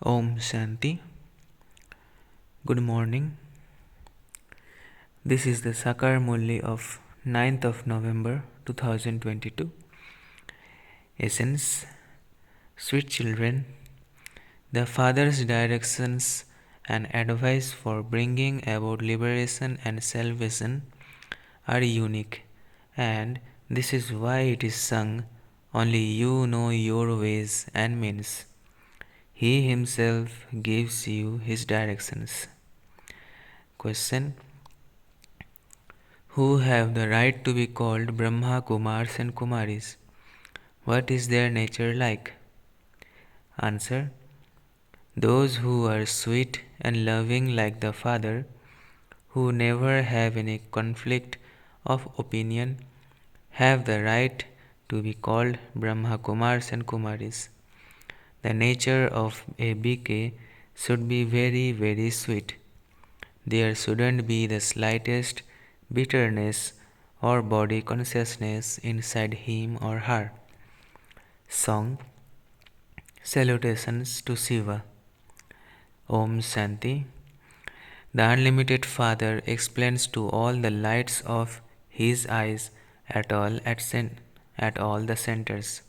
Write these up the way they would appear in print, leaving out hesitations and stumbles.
Om Shanti. Good morning. This is the Sakar Murli of 9th of November 2022. Essence. Sweet children, the Father's directions and advice for bringing about liberation and salvation are unique, and this is why it is sung, only you know your ways and means. He himself gives you his directions. Question. Who have the right to be called Brahma Kumars and Kumaris? What is their nature like? Answer. Those who are sweet and loving like the Father, who never have any conflict of opinion, have the right to be called Brahma Kumars and Kumaris. The nature of a BK should be very, very sweet. There shouldn't be the slightest bitterness or body consciousness inside him or her. Song. Salutations to Shiva. Om Shanti. The Unlimited Father explains to all the lights of his eyes at all the centers.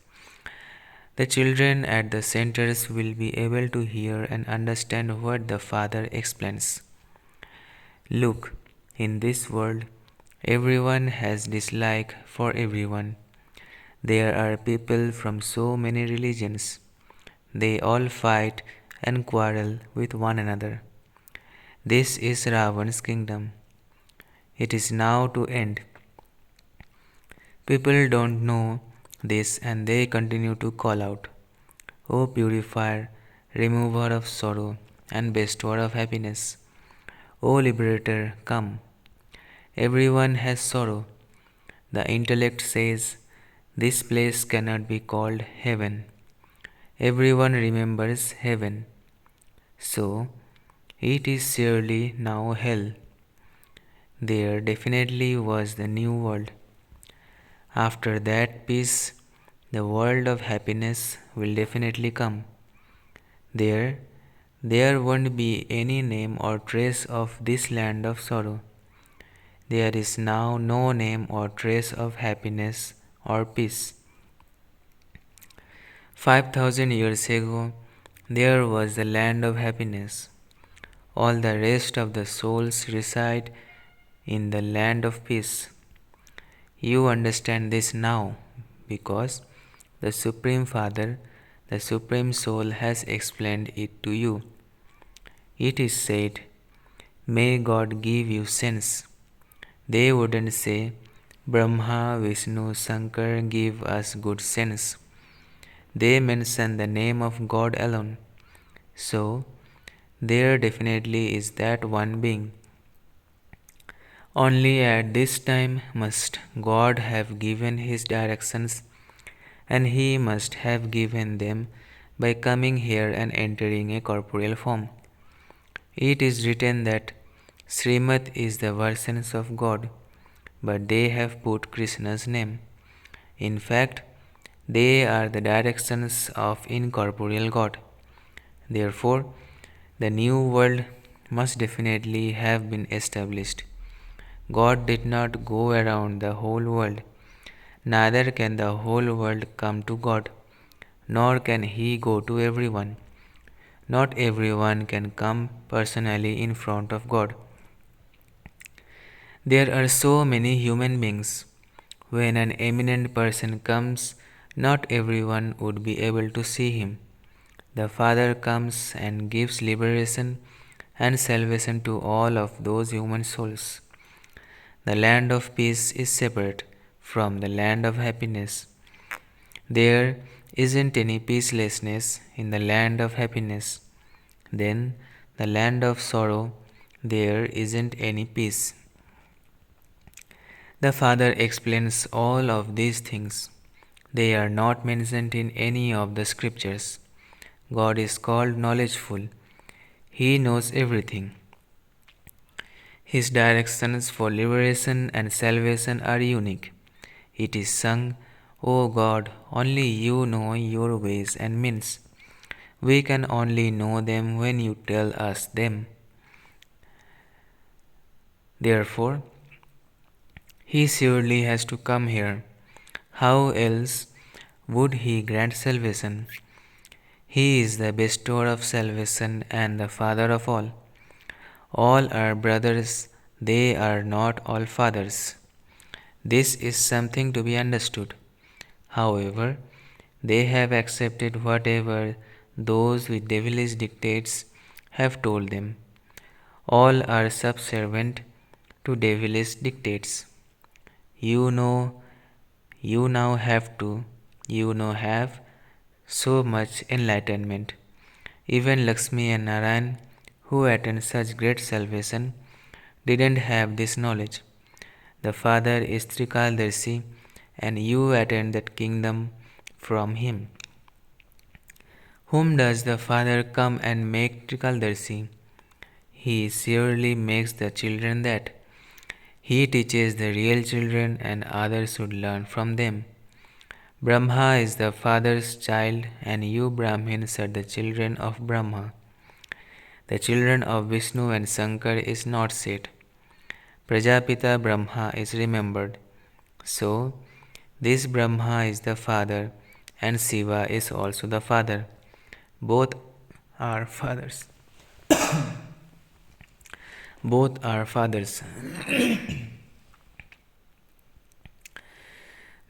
The children at the centers will be able to hear and understand what the Father explains. Look, in this world, everyone has dislike for everyone. There are people from so many religions. They all fight and quarrel with one another. This is Ravan's kingdom. It is now to end. People don't know this and they continue to call out, O purifier, remover of sorrow and bestower of happiness. O liberator, come. Everyone has sorrow. The intellect says, this place cannot be called heaven. Everyone remembers heaven. So, it is surely now hell. There definitely was the new world. After that peace, the world of happiness will definitely come. There won't be any name or trace of this land of sorrow. There is now no name or trace of happiness or peace. 5,000 years ago, there was the land of happiness. All the rest of the souls reside in the land of peace. You understand this now because the Supreme Father, the Supreme Soul, has explained it to you. It is said, may God give you sense. They wouldn't say, Brahma, Vishnu, Shankar give us good sense. They mention the name of God alone. So, there definitely is that one being. Only at this time must God have given his directions, and he must have given them by coming here and entering a corporeal form. It is written that Srimad is the versions of God, but they have put Krishna's name. In fact, they are the directions of incorporeal God. Therefore, the new world must definitely have been established. God did not go around the whole world. Neither can the whole world come to God, nor can he go to everyone. Not everyone can come personally in front of God. There are so many human beings. When an eminent person comes, not everyone would be able to see him. The Father comes and gives liberation and salvation to all of those human souls. The land of peace is separate from the land of happiness. There isn't any peacelessness in the land of happiness. Then, the land of sorrow, there isn't any peace. The Father explains all of these things. They are not mentioned in any of the scriptures. God is called knowledgeful. He knows everything. His directions for liberation and salvation are unique. It is sung, O God, only you know your ways and means. We can only know them when you tell us them. Therefore, he surely has to come here. How else would he grant salvation? He is the bestower of salvation and the Father of all. All are brothers, they are not all fathers. This is something to be understood. However, they have accepted whatever those with devilish dictates have told them. All are subservient to devilish dictates. You know, you now have to, you now have so much enlightenment. Even Lakshmi and Narayan, who attained such great salvation, didn't have this knowledge. The Father is Trikaldarshi, and you attend that kingdom from him. Whom does the Father come and make Trikaldarshi? He surely makes the children that. He teaches the real children, and others should learn from them. Brahma is the Father's child, and you Brahmins are the children of Brahma. The children of Vishnu and Shankar is not said. Prajapita Brahma is remembered. So, this Brahma is the Father, and Shiva is also the Father. Both are fathers. Both are fathers.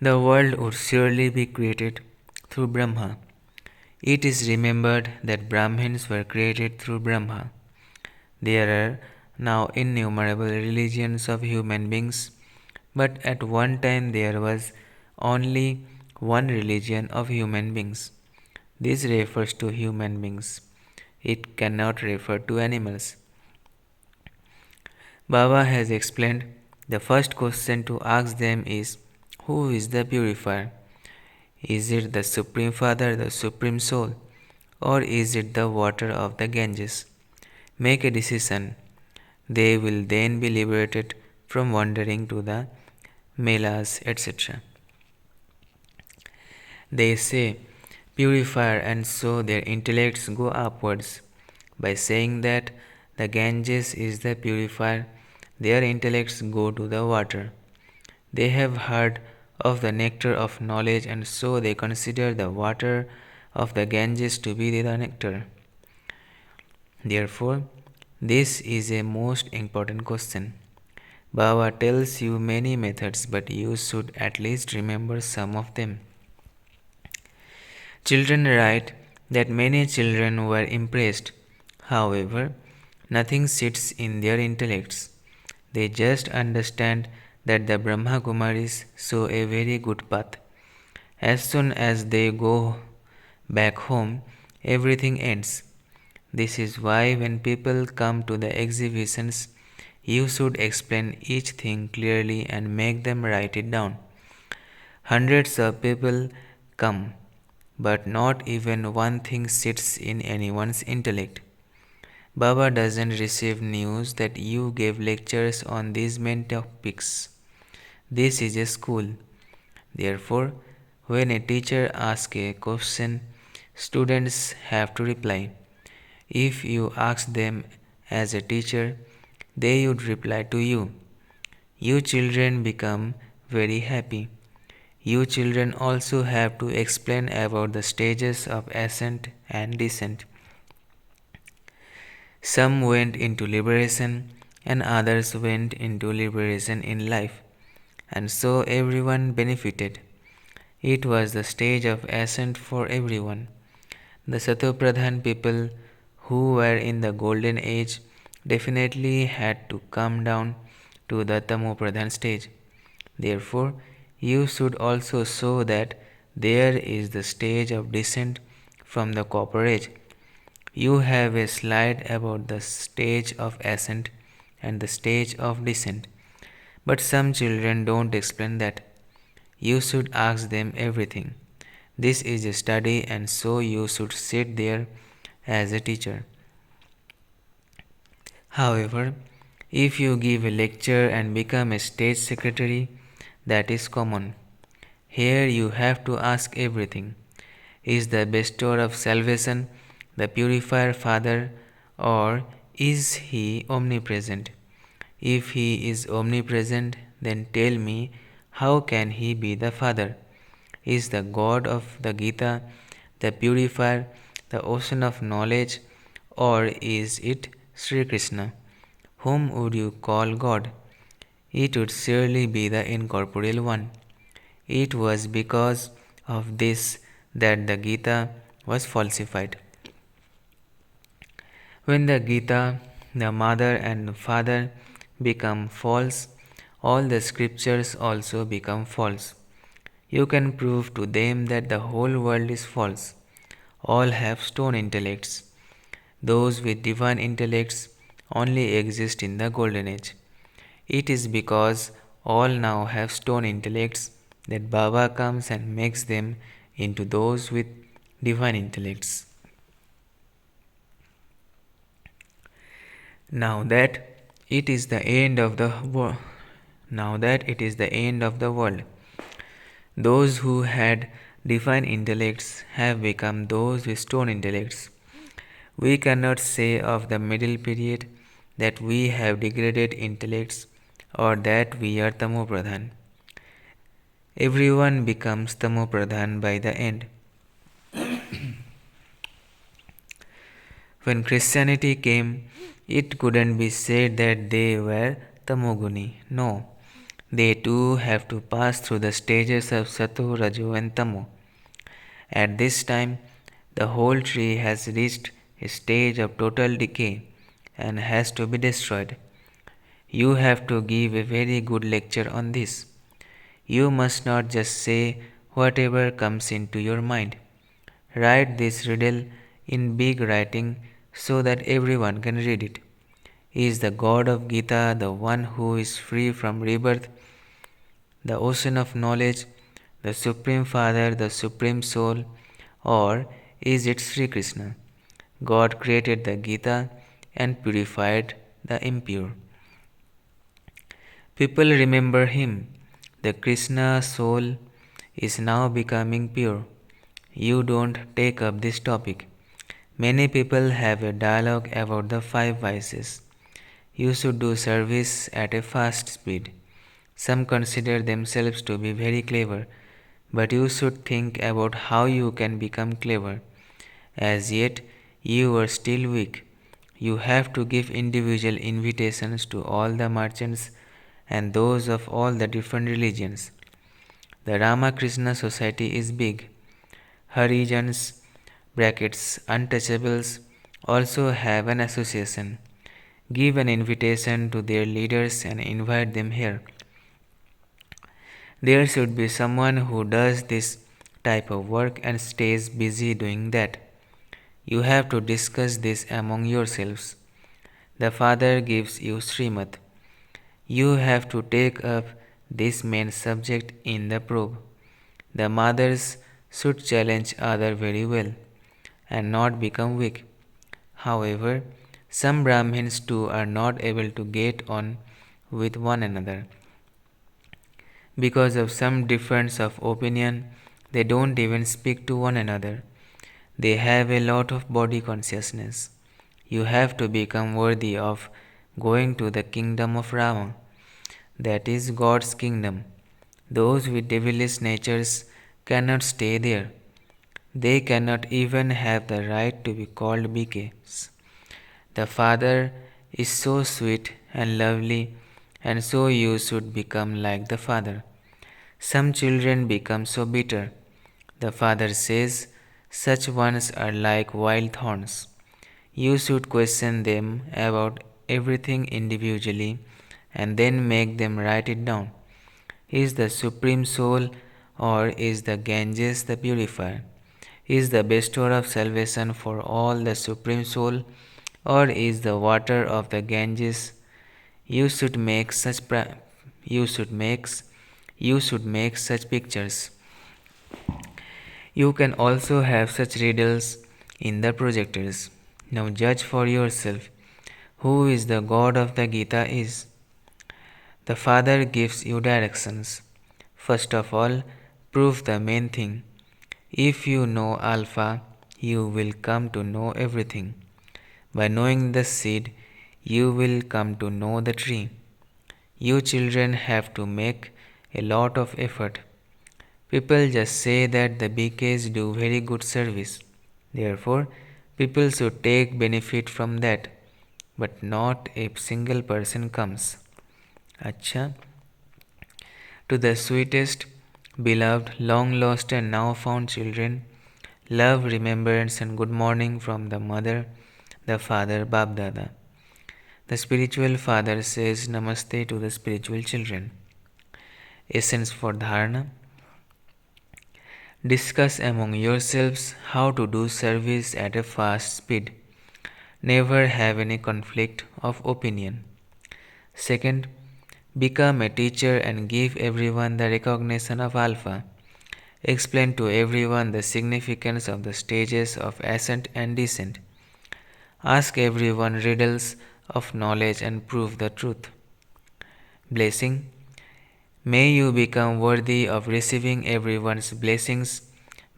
The world would surely be created through Brahma. It is remembered that Brahmins were created through Brahma. There are now innumerable religions of human beings, but at one time there was only one religion of human beings. This refers to human beings. It cannot refer to animals. Baba has explained the first question to ask them is, who is the purifier? Is it the Supreme Father, the Supreme Soul, or is it the water of the Ganges? Make a decision. They will then be liberated from wandering to the melas, etc. They say, purifier, and so their intellects go upwards. By saying that the Ganges is the purifier, their intellects go to the water. They have heard of the nectar of knowledge, and so they consider the water of the Ganges to be the nectar. Therefore, this is a most important question. Baba tells you many methods, but you should at least remember some of them. Children write that many children were impressed. However, nothing sits in their intellects. They just understand that the Brahma Kumaris show a very good path. As soon as they go back home, everything ends. This is why when people come to the exhibitions, you should explain each thing clearly and make them write it down. Hundreds of people come, but not even one thing sits in anyone's intellect. Baba doesn't receive news that you gave lectures on these main topics. This is a school. Therefore, when a teacher asks a question, students have to reply. If you ask them as a teacher, they would reply to you. You children become very happy. You children also have to explain about the stages of ascent and descent. Some went into liberation and others went into liberation in life, and so everyone benefited. It was the stage of ascent for everyone. The Satopradhan people who were in the golden age definitely had to come down to the Tamopradhan stage. Therefore, you should also show that there is the stage of descent from the copper age. You have a slide about the stage of ascent and the stage of descent, but some children don't explain that. You should ask them everything. This is a study, and so you should sit there as a teacher. However, if you give a lecture and become a state secretary, that is common. Here you have to ask everything. Is the bestower of salvation the purifier Father, or is he omnipresent? If he is omnipresent, then tell me, how can he be the Father? Is the God of the Gita the purifier, the ocean of knowledge, or is it Sri Krishna? Whom would you call God? It would surely be the incorporeal one. It was because of this that the Gita was falsified. When the Gita, the mother and father, become false, all the scriptures also become false. You can prove to them that the whole world is false. All have stone intellects. Those with divine intellects only exist in the golden age. It is because all now have stone intellects that Baba comes and makes them into those with divine intellects. Now that it is the end of the world, now that it is the end of the world, those who had divine intellects have become those with stone intellects. We cannot say of the middle period that we have degraded intellects or that we are tamopradhan. Everyone becomes tamopradhan by the end. When Christianity came, it couldn't be said that they were tamoguni. No, they too have to pass through the stages of sato, rajo, and tamo. At this time, the whole tree has reached a stage of total decay and has to be destroyed. You have to give a very good lecture on this. You must not just say whatever comes into your mind. Write this riddle in big writing so that everyone can read it. Is the God of Gita the one who is free from rebirth, the ocean of knowledge, the Supreme Father, the Supreme Soul, or is it Sri Krishna? God created the Gita and purified the impure. People remember him. The Krishna soul is now becoming pure. You don't take up this topic. Many people have a dialogue about the five vices. You should do service at a fast speed. Some consider themselves to be very clever, but you should think about how you can become clever. As yet, you are still weak. You have to give individual invitations to all the merchants and those of all the different religions. The Ramakrishna Society is big. Harijans untouchables also have an association. Give an invitation to their leaders and invite them here. There should be someone who does this type of work and stays busy doing that. You have to discuss this among yourselves. The Father gives you Srimad. You have to take up this main subject in the probe. The mothers should challenge other very well and not become weak. However, some Brahmins too are not able to get on with one another. Because of some difference of opinion, they don't even speak to one another. They have a lot of body consciousness. You have to become worthy of going to the kingdom of Rama. That is God's kingdom. Those with devilish natures cannot stay there. They cannot even have the right to be called BKs. The Father is so sweet and lovely, and so you should become like the Father. Some children become so bitter. The Father says, such ones are like wild thorns. You should question them about everything individually and then make them write it down. Is the Supreme Soul or is the Ganges the purifier? Is the bestower of salvation for all the Supreme Soul or is the water of the Ganges? You should make such you should make such pictures. You can also have such riddles in the projectors. Now judge for yourself who is the God of the Gita is. The Father gives you directions. First of all, prove the main thing. If you know alpha, you will come to know everything. By knowing the seed, you will come to know the tree. You children have to make a lot of effort. People just say that the BKs do very good service. Therefore, people should take benefit from that. But not a single person comes. Acha. To the sweetest, beloved, long lost, and now found children, love, remembrance, and good morning from the mother, the father, Bab Dada. The spiritual father says Namaste to the spiritual children. Essence for Dharana. Discuss among yourselves how to do service at a fast speed. Never have any conflict of opinion. Second, become a teacher and give everyone the recognition of Alpha. Explain to everyone the significance of the stages of ascent and descent. Ask everyone riddles of knowledge and prove the truth. Blessing. May you become worthy of receiving everyone's blessings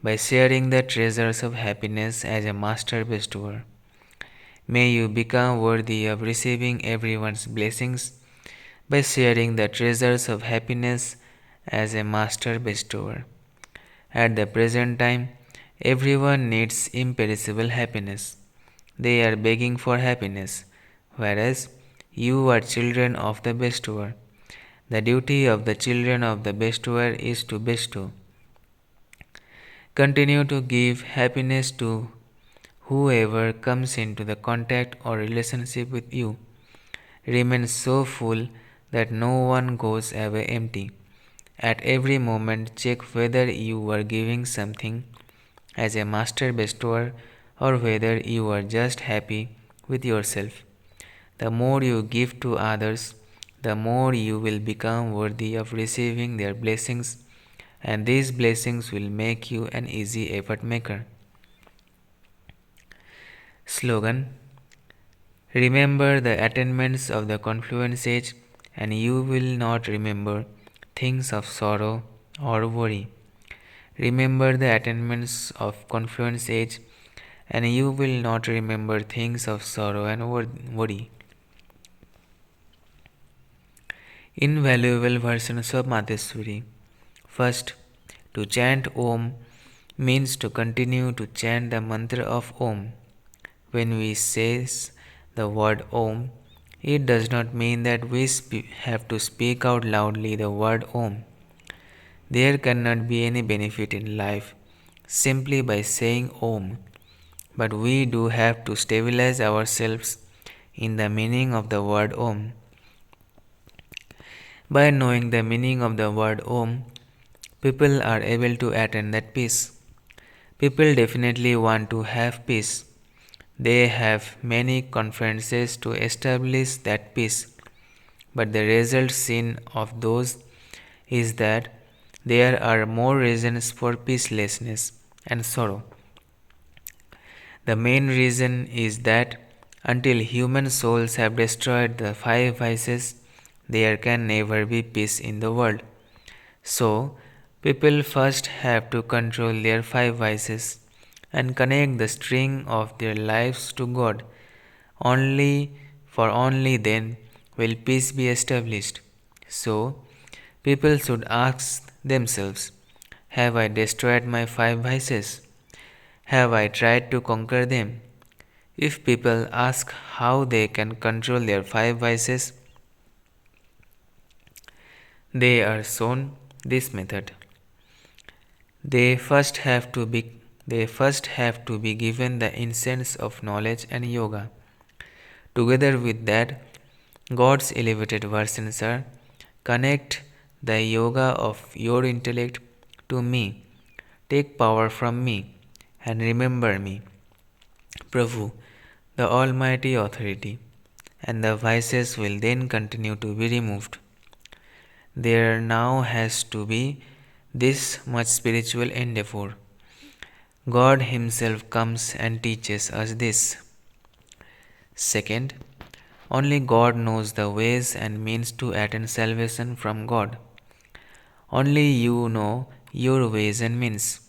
by sharing the treasures of happiness as a master bestower. May you become worthy of receiving everyone's blessings by sharing the treasures of happiness as a master bestower. At the present time, everyone needs imperishable happiness. They are begging for happiness, whereas you are children of the bestower. The duty of the children of the bestower is to bestow. Continue to give happiness to whoever comes into the contact or relationship with you. Remain so full that no one goes away empty. At every moment, check whether you are giving something as a master bestower or whether you are just happy with yourself. The more you give to others, the more you will become worthy of receiving their blessings, and these blessings will make you an easy effort maker. Slogan. Remember the attainments of the confluence age, and you will not remember things of sorrow or worry. Remember the attainments of confluence age, and you will not remember things of sorrow and worry. Invaluable versions of Madheswari. First, to chant Om means to continue to chant the mantra of Om. When we say the word Om, it does not mean that we have to speak out loudly the word Om. There cannot be any benefit in life simply by saying Om, but we do have to stabilize ourselves in the meaning of the word Om. By knowing the meaning of the word Om, people are able to attain that peace. People definitely want to have peace. They have many conferences to establish that peace, but the result seen of those is that there are more reasons for peacelessness and sorrow. The main reason is that until human souls have destroyed the five vices, there can never be peace in the world. So, people first have to control their five vices and connect the string of their lives to God. Only then will peace be established. So, people should ask themselves, have I destroyed my five vices? Have I tried to conquer them? If people ask how they can control their five vices, they are shown this method. They first have to be given the incense of knowledge and yoga. Together with that, God's elevated versions are connect the yoga of your intellect to me, take power from me, and remember me, Prabhu, the Almighty Authority, and the vices will then continue to be removed. There now has to be this much spiritual endeavor. God Himself comes and teaches us this. Second, only God knows the ways and means to attain salvation from God. Only you know your ways and means.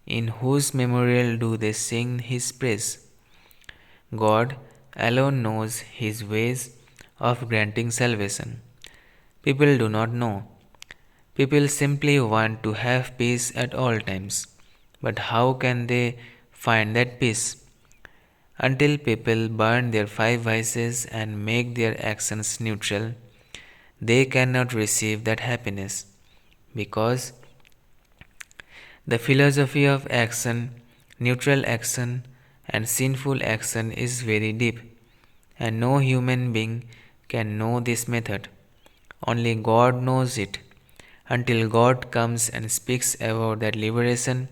In whose memorial do they sing his praise? God alone knows his ways of granting salvation. People do not know. People simply want to have peace at all times. But how can they find that peace? Until people burn their five vices and make their actions neutral, they cannot receive that happiness. Because the philosophy of action, neutral action, and sinful action is very deep, and no human being can know this method. Only God knows it. Until God comes and speaks about that liberation,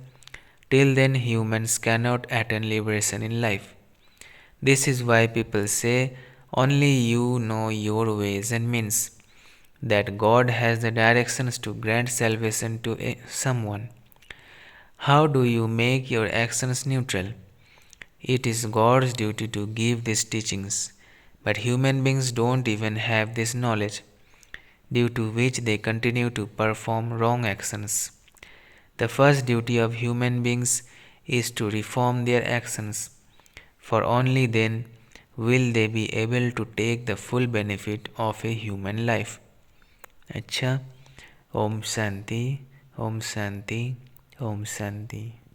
till then humans cannot attain liberation in life. This is why people say, only you know your ways and means, that God has the directions to grant salvation to someone. How do you make your actions neutral? It is God's duty to give these teachings, but human beings don't even have this knowledge, due to which they continue to perform wrong actions. The first duty of human beings is to reform their actions, for only then will they be able to take the full benefit of a human life. अच्छा, ओम शांति, ओम शांति, ओम शांति.